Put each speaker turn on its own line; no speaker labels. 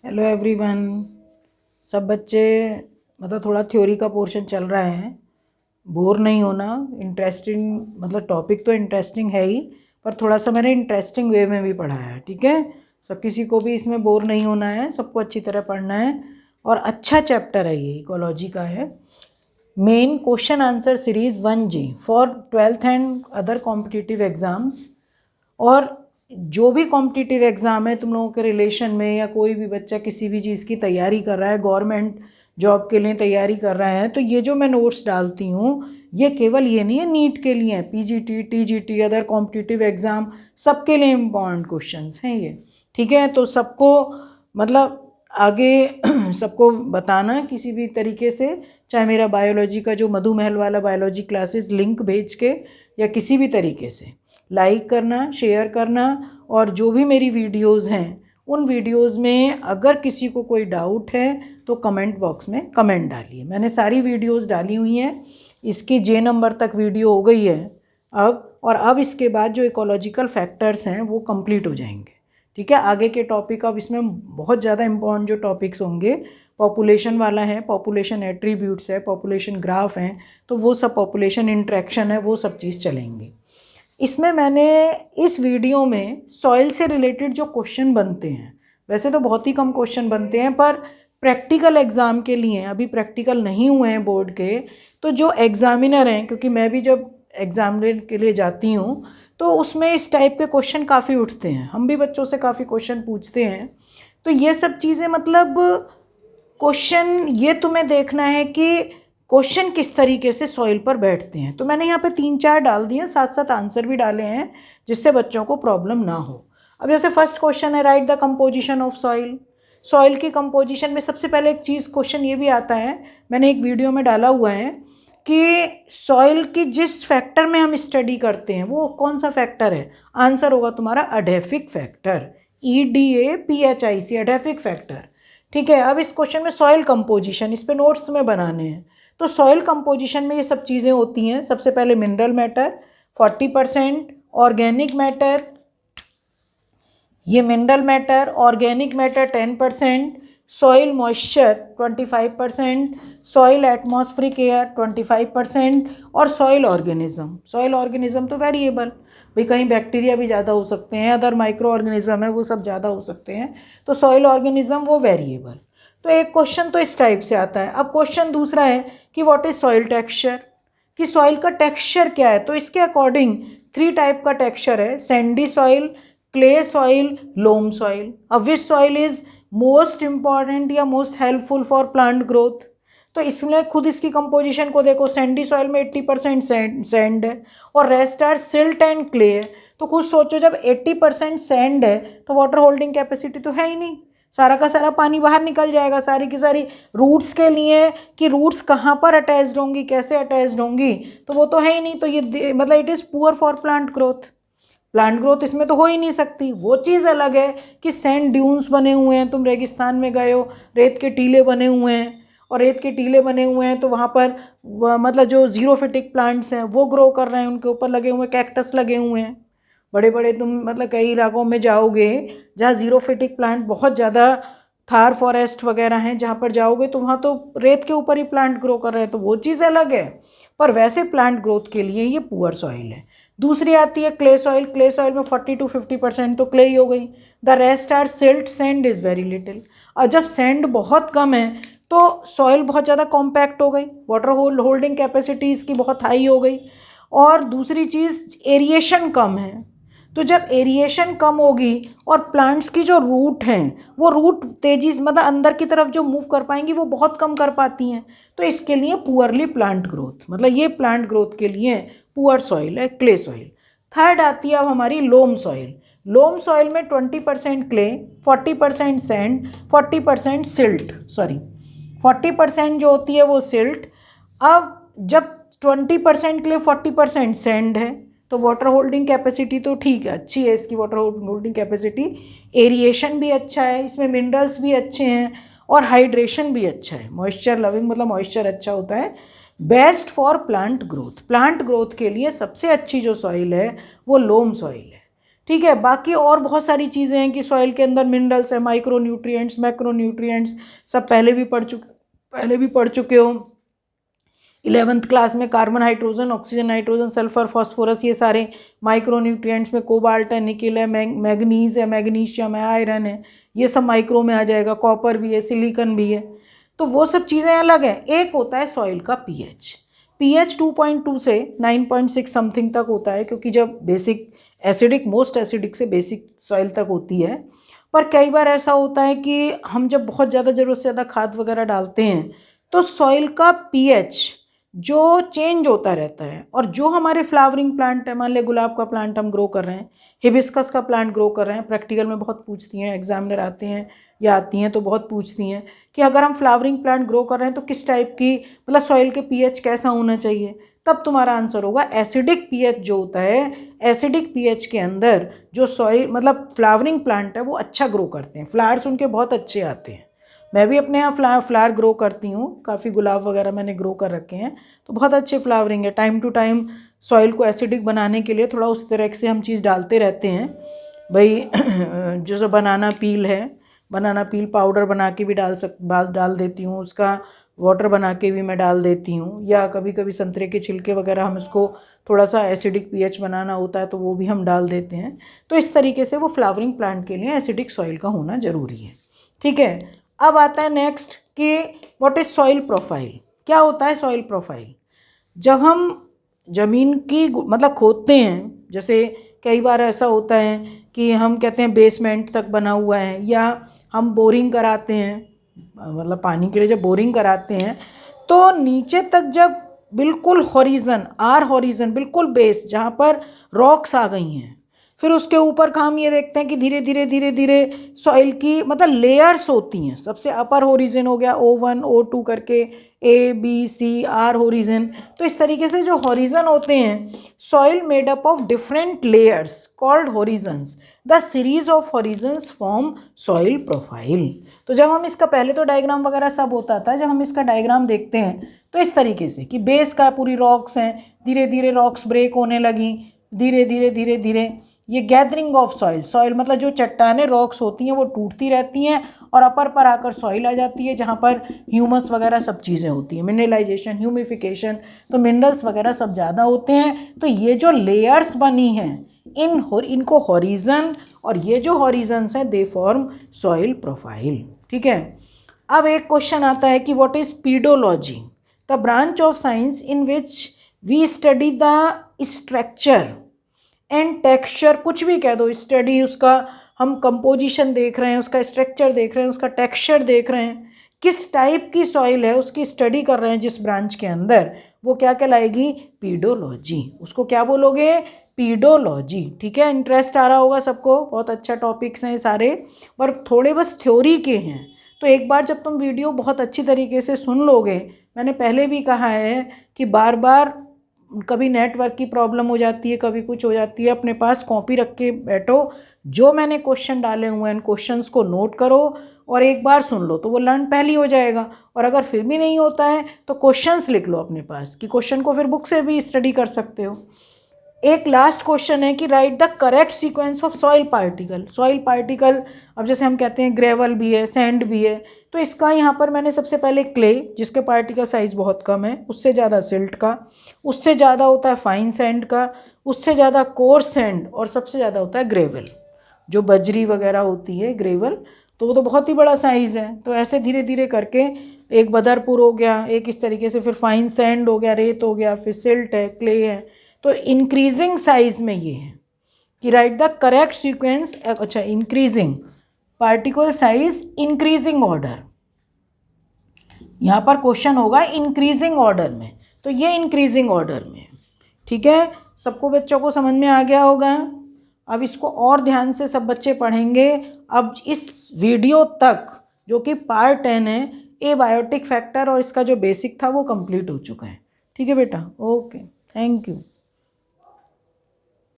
Hello everyone. सब बच्चे थोड़ा थ्योरी का पोर्शन चल रहा है। बोर नहीं होना, इंटरेस्टिंग टॉपिक तो इंटरेस्टिंग है ही, पर थोड़ा सा मैंने इंटरेस्टिंग वे में भी पढ़ाया है। ठीक है, सब किसी को भी इसमें बोर नहीं होना है, सबको अच्छी तरह पढ़ना है। और अच्छा चैप्टर है, ये इकोलॉजी का है। Main question answer series 1G for 12th and other competitive exams. और जो भी कॉम्पिटिटिव एग्ज़ाम है तुम लोगों के रिलेशन में, या कोई भी बच्चा किसी भी चीज़ की तैयारी कर रहा है, गवर्नमेंट जॉब के लिए तैयारी कर रहा है, तो ये जो मैं नोट्स डालती हूँ ये केवल ये नहीं है नीट के लिए है, PGT, TGT, other competitive exam सबके लिए इम्पॉर्टेंट क्वेश्चंस हैं ये। ठीक है, तो सबको आगे सबको बताना किसी भी तरीके से, चाहे मेरा बायोलॉजी का जो मधु महल वाला बायोलॉजी क्लासेस लिंक भेज के, या किसी भी तरीके से लाइक करना, शेयर करना। और जो भी मेरी वीडियोस हैं उन वीडियोस में अगर किसी को कोई डाउट है तो कमेंट बॉक्स में कमेंट डालिए। मैंने सारी वीडियोस डाली हुई हैं, इसकी J नंबर तक वीडियो हो गई है अब, और अब इसके बाद जो इकोलॉजिकल फैक्टर्स हैं वो कंप्लीट हो जाएंगे। ठीक है, आगे के टॉपिक अब इसमें बहुत ज़्यादा इंपॉर्टेंट जो टॉपिक्स होंगे, पॉपुलेशन वाला है, पॉपुलेशन एट्रीब्यूट्स है, पॉपुलेशन ग्राफ हैं, तो वो सब, पॉपुलेशन इंट्रैक्शन है, वो सब चीज़ चलेंगी। इसमें मैंने इस वीडियो में सॉइल से रिलेटेड जो क्वेश्चन बनते हैं, वैसे तो बहुत ही कम क्वेश्चन बनते हैं, पर प्रैक्टिकल एग्ज़ाम के लिए, अभी प्रैक्टिकल नहीं हुए हैं बोर्ड के, तो जो एग्ज़ामिनर हैं, क्योंकि मैं भी जब एग्ज़ामिनर के लिए जाती हूँ तो उसमें इस टाइप के क्वेश्चन काफ़ी उठते हैं, हम भी बच्चों से काफ़ी क्वेश्चन पूछते हैं। तो ये सब चीज़ें क्वेश्चन ये तुम्हें देखना है कि क्वेश्चन किस तरीके से सॉइल पर बैठते हैं। तो मैंने यहाँ पे 3-4 डाल दिए, साथ साथ आंसर भी डाले हैं, जिससे बच्चों को प्रॉब्लम ना हो। अब जैसे फर्स्ट क्वेश्चन है, right the composition of soil. Soil की कंपोजिशन में सबसे पहले एक चीज़ क्वेश्चन ये भी आता है, मैंने एक वीडियो में डाला हुआ है, कि सॉइल की जिस फैक्टर में हम स्टडी करते हैं वो कौन सा फैक्टर है। आंसर होगा तुम्हारा अडेफिक फैक्टर, EDAPHIC, अडेफिक फैक्टर। ठीक है, अब इस क्वेश्चन में सॉइल कंपोजिशन, इस पे नोट्स तुम्हें बनाने हैं। तो सॉइल कंपोजिशन में ये सब चीज़ें होती हैं। सबसे पहले मिनरल मैटर 40%, ऑर्गेनिक मैटर, ये mineral matter, organic matter 10%, soil moisture 25%, soil atmospheric air 25%, और सॉइल ऑर्गेनिज्म। सॉइल ऑर्गेनिज्म तो वेरिएबल, भाई कहीं बैक्टीरिया भी ज़्यादा हो सकते हैं, अदर माइक्रो ऑर्गेनिज्म है वो सब ज़्यादा हो सकते हैं, तो सॉइल ऑर्गेनिज्म वो वेरिएबल। तो एक क्वेश्चन तो इस टाइप से आता है। अब क्वेश्चन दूसरा है कि व्हाट इज सॉइल टेक्सचर, कि सॉइल का टेक्सचर क्या है। तो इसके अकॉर्डिंग 3 टाइप का टेक्सचर है, sandy soil, clay soil, loam soil. अब which soil is most important या most helpful for plant growth. तो इसमें खुद इसकी कंपोजिशन को देखो, सैंडी सॉइल में 80% सैंड है और rest are silt and clay है। तो खुद सोचो, जब 80% सैंड है तो वाटर होल्डिंग कैपेसिटी तो है ही नहीं, सारा का सारा पानी बाहर निकल जाएगा, सारी की सारी रूट्स के लिए, कि रूट्स कहाँ पर अटैच्ड होंगी, कैसे अटैच्ड होंगी, तो वो तो है ही नहीं। तो ये it is poor for plant growth. Plant growth इसमें तो हो ही नहीं सकती। वो चीज़ अलग है कि सैंड ड्यून्स बने हुए हैं, तुम रेगिस्तान में गए हो, रेत के टीले बने हुए हैं, और रेत के टीले बने हुए हैं तो वहाँ पर जो जीरोफिटिक प्लांट्स हैं वो ग्रो कर रहे हैं, उनके ऊपर लगे हुए कैक्टस लगे हुए हैं बड़े बड़े। तुम कई इलाकों में जाओगे जहाँ जीरोफिटिक प्लांट बहुत ज़्यादा, थार फॉरेस्ट वगैरह हैं, जहाँ पर जाओगे तो वहाँ तो रेत के ऊपर ही प्लांट ग्रो कर रहे हैं, तो वो चीज़ अलग है। पर वैसे प्लांट ग्रोथ के लिए ये पुअर सॉइल है। दूसरी आती है क्ले सॉइल। क्ले सॉइल में 40 to 50% तो क्ले ही हो गई, the rest are silt, sand is very little. और जब सैंड बहुत कम है तो सॉइल बहुत ज़्यादा कॉम्पैक्ट हो गई, वाटर होल्डिंग कैपेसिटी इसकी बहुत हाई हो गई। और दूसरी चीज़, एरिएशन कम है। तो जब एरिएशन कम होगी और प्लांट्स की जो रूट हैं वो रूट तेजी अंदर की तरफ जो मूव कर पाएंगी वो बहुत कम कर पाती हैं, तो इसके लिए पुअरली प्लांट ग्रोथ, ये प्लांट ग्रोथ के लिए पुअर सॉइल है क्ले सॉइल। थर्ड आती है अब हमारी लोम सॉइल। लोम सॉइल में 20% क्ले, 40% सैंड, 40% सिल्ट, 40% जो होती है वो सिल्ट। अब जब 20% क्ले 40% सैंड है तो वाटर होल्डिंग कैपेसिटी तो ठीक है, अच्छी है इसकी वाटर होल्डिंग कैपेसिटी, एरिएशन भी अच्छा है, इसमें मिनरल्स भी अच्छे हैं, और हाइड्रेशन भी अच्छा है, मॉइस्चर लविंग, मॉइस्चर अच्छा होता है। Best for plant growth. Plant growth के लिए सबसे अच्छी जो सॉइल है वो लोम सॉइल है। ठीक है। बाकी और बहुत सारी चीज़ें हैं कि सॉइल के अंदर मिनरल्स है, माइक्रो न्यूट्रिएंट्स, मैक्रो न्यूट्रिएंट्स, सब पहले भी पढ़ चुके हो। 11th क्लास में carbon, hydrogen, oxygen, nitrogen, sulphur, phosphorus, ये सारे माइक्रो न्यूट्रिएंट्स में कोबाल्ट है, निकिल है, मैग्नीज है, मैग्नीशियम है, आयरन है, ये सब माइक्रो में आ जाएगा। कॉपर भी है, सिलिकॉन भी है, तो वो सब चीज़ें अलग हैं। एक होता है सॉइल का पीएच। पीएच 2.2 से 9.6 समथिंग तक होता है, क्योंकि जब बेसिक एसिडिक, मोस्ट एसिडिक से बेसिक सॉइल तक होती है। पर कई बार ऐसा होता है कि हम जब बहुत ज़्यादा ज़रूरत से ज़्यादा खाद वगैरह डालते हैं तो सॉइल का पीएच जो चेंज होता रहता है। और जो हमारे फ्लावरिंग प्लांट है, मान लिया गुलाब का प्लांट हम ग्रो कर रहे हैं, हिबिस्कस का प्लांट ग्रो कर रहे हैं, प्रैक्टिकल में बहुत पूछती हैं, एग्जामिनर आते हैं या आती हैं तो बहुत पूछती हैं कि अगर हम फ्लावरिंग प्लांट ग्रो कर रहे हैं तो किस टाइप की, मतलब सॉइल के पीएच कैसा होना चाहिए। तब तुम्हारा आंसर होगा एसिडिक पीएच जो होता है, एसिडिक पीएच के अंदर जो सॉइल, मतलब फ्लावरिंग प्लांट है वो अच्छा ग्रो करते हैं, फ्लावर्स उनके बहुत अच्छे आते हैं। मैं भी अपने यहाँ फ्लावर ग्रो करती हूँ, काफ़ी गुलाब वगैरह मैंने ग्रो कर रखे हैं, तो बहुत अच्छे फ्लावरिंग है। टाइम टू टाइम सॉइल को एसिडिक बनाने के लिए थोड़ा उस तरह से हम चीज़ डालते रहते हैं भाई। जो बनाना पील है, बनाना पील पाउडर बना के भी डाल देती हूँ, उसका वाटर बना के भी मैं डाल देती हूँ, या कभी कभी संतरे के छिलके वगैरह हम इसको थोड़ा सा एसिडिक पीएच बनाना होता है तो वो भी हम डाल देते हैं। तो इस तरीके से वो फ्लावरिंग प्लांट के लिए एसिडिक सॉइल का होना ज़रूरी है। ठीक है। अब आता है नेक्स्ट कि व्हाट इज सॉइल प्रोफाइल। क्या होता है सॉइल प्रोफाइल? जब हम ज़मीन की मतलब खोदते हैं, जैसे कई बार ऐसा होता है कि हम कहते हैं बेसमेंट तक बना हुआ है, या हम बोरिंग कराते हैं, मतलब पानी के लिए जब बोरिंग कराते हैं तो नीचे तक जब बिल्कुल हॉरिजन, आर हॉरिजन, बिल्कुल बेस जहाँ पर रॉक्स आ गई हैं, फिर उसके ऊपर का हम ये देखते हैं कि धीरे धीरे धीरे धीरे सॉइल की मतलब लेयर्स होती हैं। सबसे अपर होरिजन हो गया O1 O2 करके, A B C R horizon. तो इस तरीके से जो होरिजन होते हैं, soil made up of different layers called Horizons, the series of Horizons form soil profile. तो जब हम इसका, पहले तो डायग्राम वगैरह सब होता था, जब हम इसका डायग्राम देखते हैं तो इस तरीके से कि बेस का पूरी रॉक्स हैं, धीरे धीरे रॉक्स ब्रेक होने लगी, धीरे धीरे धीरे धीरे ये गैदरिंग ऑफ सॉइल, सॉइल मतलब जो चट्टानें रॉक्स होती हैं वो टूटती रहती हैं और अपर पर आकर सॉइल आ जाती है, जहाँ पर ह्यूमस वगैरह सब चीज़ें होती हैं, मिनरलाइजेशन, ह्यूमिफिकेशन, तो मिनरल्स वगैरह सब ज़्यादा होते हैं। तो ये जो लेयर्स बनी हैं इनको हॉरिजन, और ये जो हॉरिजन्स हैं दे फॉर्म सॉइल प्रोफाइल। ठीक है। अब एक क्वेश्चन आता है कि what is pedology, the branch of science in which we study the structure and texture, कुछ भी कह दो, स्टडी, उसका हम कंपोजिशन देख रहे हैं, उसका स्ट्रक्चर देख रहे हैं, उसका टेक्सचर देख रहे हैं, किस टाइप की सॉइल है उसकी स्टडी कर रहे हैं जिस ब्रांच के अंदर, वो क्या कहलाएगी? पीडोलॉजी। उसको क्या बोलोगे? पीडोलॉजी। ठीक है। इंटरेस्ट आ रहा होगा सबको, बहुत अच्छा टॉपिक्स हैं सारे, पर थोड़े बस थ्योरी के हैं। तो एक बार जब तुम वीडियो बहुत अच्छी तरीके से सुन लोगे, मैंने पहले भी कहा है कि बार बार कभी नेटवर्क की प्रॉब्लम हो जाती है, कभी कुछ हो जाती है, अपने पास कॉपी रख के बैठो, जो मैंने क्वेश्चन डाले हुए हैं क्वेश्चंस को नोट करो और एक बार सुन लो तो वो लर्न पहले हो जाएगा। और अगर फिर भी नहीं होता है तो क्वेश्चंस लिख लो अपने पास, कि क्वेश्चन को फिर बुक से भी स्टडी कर सकते हो। एक लास्ट क्वेश्चन है कि right the correct sequence of soil particle. Soil particle, अब जैसे हम कहते हैं ग्रेवल भी है, सैंड भी है, तो इसका यहाँ पर मैंने सबसे पहले क्ले, जिसके पार्टिकल साइज बहुत कम है, उससे ज़्यादा सिल्ट का, उससे ज़्यादा होता है फाइन सैंड का, उससे ज़्यादा कोर्स सैंड, और सबसे ज़्यादा होता है ग्रेवल, जो बजरी वगैरह होती है ग्रेवल, तो वो तो बहुत ही बड़ा साइज़ है। तो ऐसे धीरे धीरे करके एक बदरपुर हो गया, एक इस तरीके से, फिर फाइन सैंड हो गया, रेत हो गया, फिर सिल्ट है, क्ले है। तो इंक्रीजिंग साइज में ये है कि राइट द करेक्ट सीक्वेंस। अच्छा, increasing particle size, increasing order, यहाँ पर क्वेश्चन होगा इंक्रीजिंग ऑर्डर में, तो ये इंक्रीजिंग ऑर्डर में। ठीक है। सबको बच्चों को समझ में आ गया होगा। अब इसको और ध्यान से सब बच्चे पढ़ेंगे। अब इस वीडियो तक जो कि पार्ट 10 है, एबायोटिक फैक्टर और इसका जो बेसिक था वो कंप्लीट हो चुका है। ठीक है बेटा, ओके, थैंक यू।